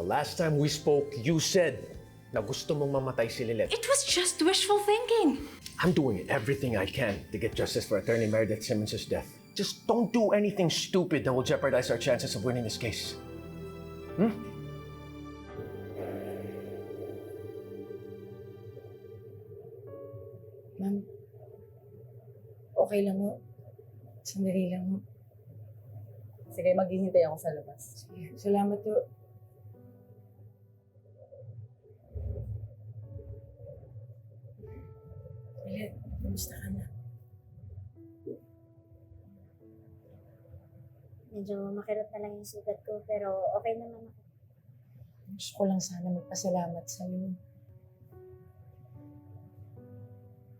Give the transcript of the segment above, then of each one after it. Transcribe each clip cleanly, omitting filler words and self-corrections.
The last time we spoke, you said na gusto mong mamatay si Lilith. It was just wishful thinking. I'm doing everything I can to get justice for Attorney Meredith Simmons' death. Just don't do anything stupid that will jeopardize our chances of winning this case. Ma'am, okay lang mo. Sandali lang mo. Sige, maghihintay ako sa labas. Sige, salamat po. Lilith, kamusta ka na? Medyo makirot na lang yung sugat ko, pero okay naman ako. Gusto ko lang sana magpasalamat sa'yo.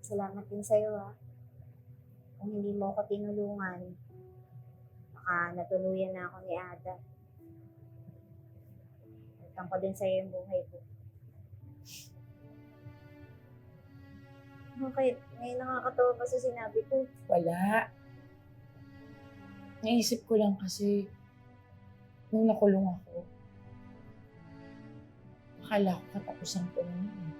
Salamat din sa'yo, ha. Kung hindi mo ako tinulungan, baka natuluyan na ako ni Ada. Utang ko din sa'yo yung buhay ko. Okay, may nakakatawa pa sa sinabi ko. Wala. Naisip ko lang kasi nung nakulong ako, akala ko katapusan ko na yun.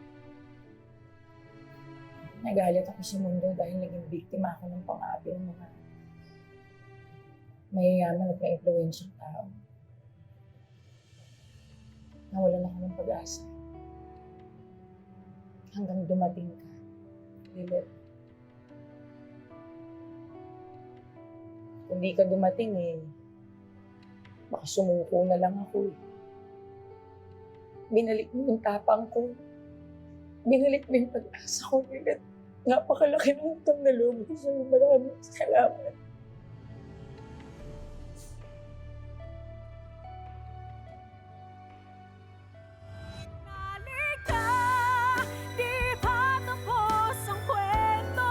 Nagalit ako sa mundo dahil naging biktima ako ng pang-aapi ng mga mayayaman at ma-influensyang tao. Nawalan ako ng pag-asa. Hanggang dumating ka, Lilith. Kung di ka dumating baka sumuko na lang ako Binalik mo yung tapang ko. Binalik mo yung pag-asa ko, Lilith. Napakalaki ng utang na loob ko sa'yo. Maraming salamat. Halika, di pa tapos ang kwento.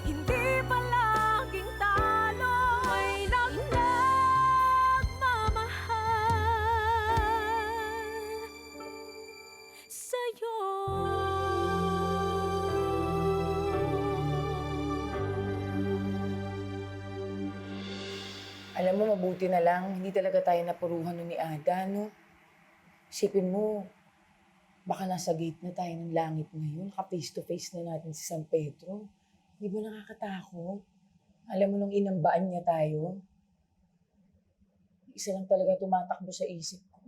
Hindi pa laging talo. May nagmamahal sa'yo. Alam mo, mabuti na lang. Hindi talaga tayo napuruhan nun ni Ada, no? Isipin mo, baka nasa gate na tayo ng langit ngayon. Naka-face to face na natin si San Pedro. Di ba nakakatakot? Alam mo, nung inambaan niya tayo, isa lang talaga tumatakbo sa isip ko.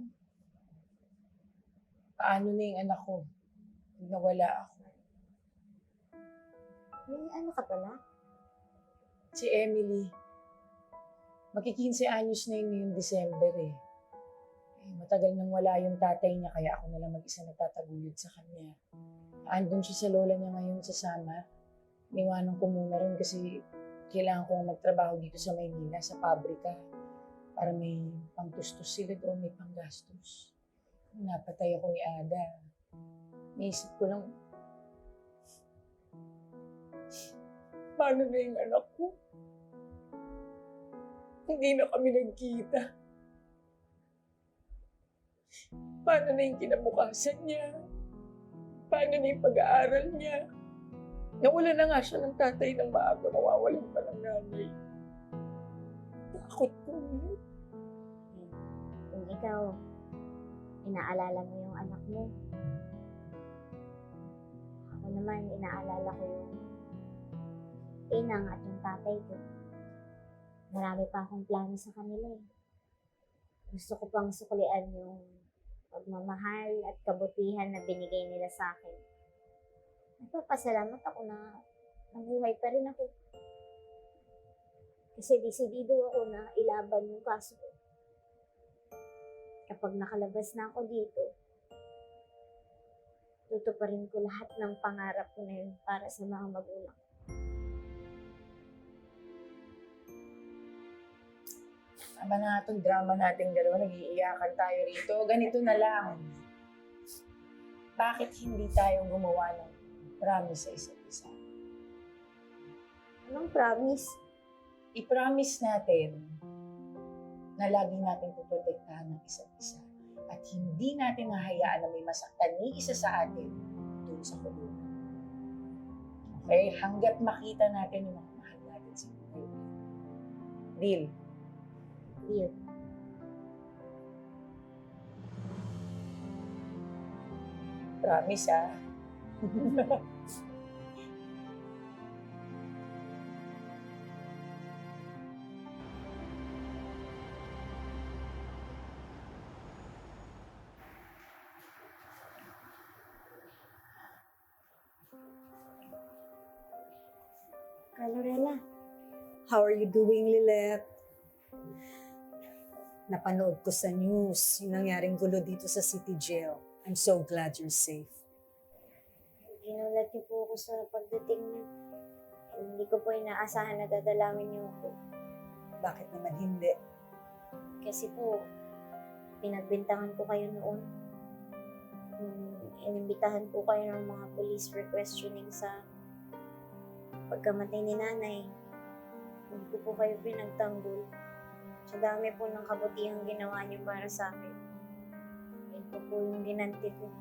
Paano na yung anak ko? Pag nawala ako. May ano ka pala? Si Emily. Magki-15 anyos na yun ngayong December matagal nang wala yung tatay niya kaya ako na lang mag-isa nagtataguyod sa kanya. Andun siya sa lola niya ngayon sa Samar. Niwanan ko muna ron kasi kailangan kong magtrabaho dito sa Maynila, sa pabrika. Para may pangtustos sila doon, may panggastos. Napatay ako ni Ada. Naisip ko lang, paano na yung anak ko? Hindi na kami nagkita. Paano na yung kinabukasan niya? Paano na yung pag-aaral niya? Nawala na nga siya ng tatay ng maaga, mawawalan pa ng nanay. Takot ko ulit. Kung ikaw, inaalala mo yung anak mo. Ako naman, inaalala ko yung inang at yung tatay ko. Marami pa akong plano sa kanila Gusto ko pang suklian yung pagmamahal at kabutihan na binigay nila sa akin. Nagpapasalamat ako na nabuhay pa rin ako. Kasi desidido ako na ilaban yung kaso ko. Kapag nakalabas na ako dito, tutuparin ko lahat ng pangarap ko na yun para sa mga magulang. Tama na itong drama nating dalawa, nag-iiyakan tayo rito. Ganito na lang. Bakit hindi tayo gumawa ng promise sa isa't isa? Anong promise? I-promise natin na lagi natin puprotektahan ng isa't isa at hindi natin hahayaan na may masaktan ni isa sa atin doon sa kulungan. Okay? Hanggat makita natin yung mga mahal natin sa buhay. Deal? Deal. Promise, ah. Calorella, How are you doing, Lilet? Napanood ko sa news yung nangyaring gulo dito sa City Jail. I'm so glad you're safe. ginulat niyo po ako sa pagdating niyo. Hindi ko po inaasahan na dadalawin niyo ako. Bakit naman hindi? Kasi po, pinagbintangan ko kayo noon. Inimbitahan po kayo ng mga police for questioning sa pagkamatay ni nanay. Hindi ko po kayo pinagtanggol. Sa dami po ng kabutihang ginawa niyo para sa akin. Ito po yung ginanti ko.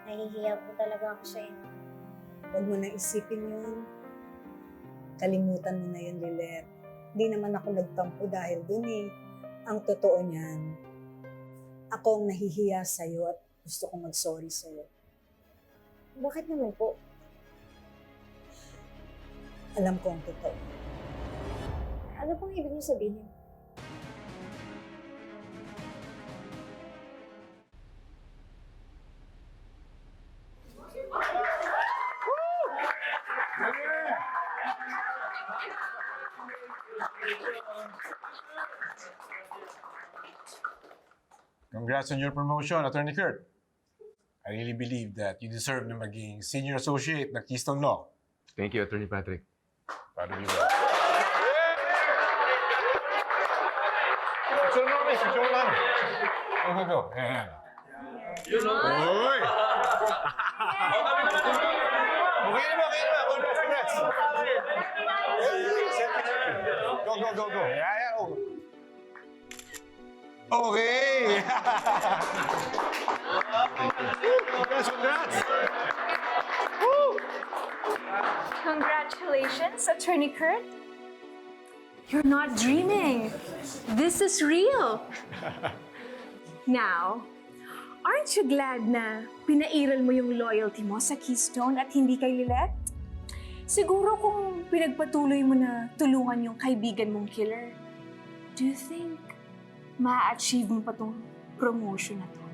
Nahihiya po talaga ako sa inyo. Huwag mo na isipin yun. Kalimutan mo na yun, Lilet. Hindi naman ako nagtampo dahil dun eh. Ang totoo niyan, ako ang nahihiya sa'yo at gusto kong mag-sorry sa'yo. Bakit naman po? Alam ko ang totoo. Ano pong ibig niyo sabihin? Congrats on your promotion, Attorney Kurt. I really believe that you deserve na maging senior associate ng Keystone Law. Thank you, Attorney Patrick. Proud of you, bro. Picture namin, picture namin. Go, go, go. Ayan. Uy! Okay naman. Congrats. Go, go, go, go. Yeah. Oh. Okay! Congrats! Congratulations, Attorney Kurt. You're not dreaming. This is real. Now, aren't you glad na pinairal mo yung loyalty mo sa Keystone at hindi kay Lilet? Siguro kung pinagpatuloy mo na tulungan yung kaibigan mong killer, do you think ma-achieve mo pa tong promotion na to?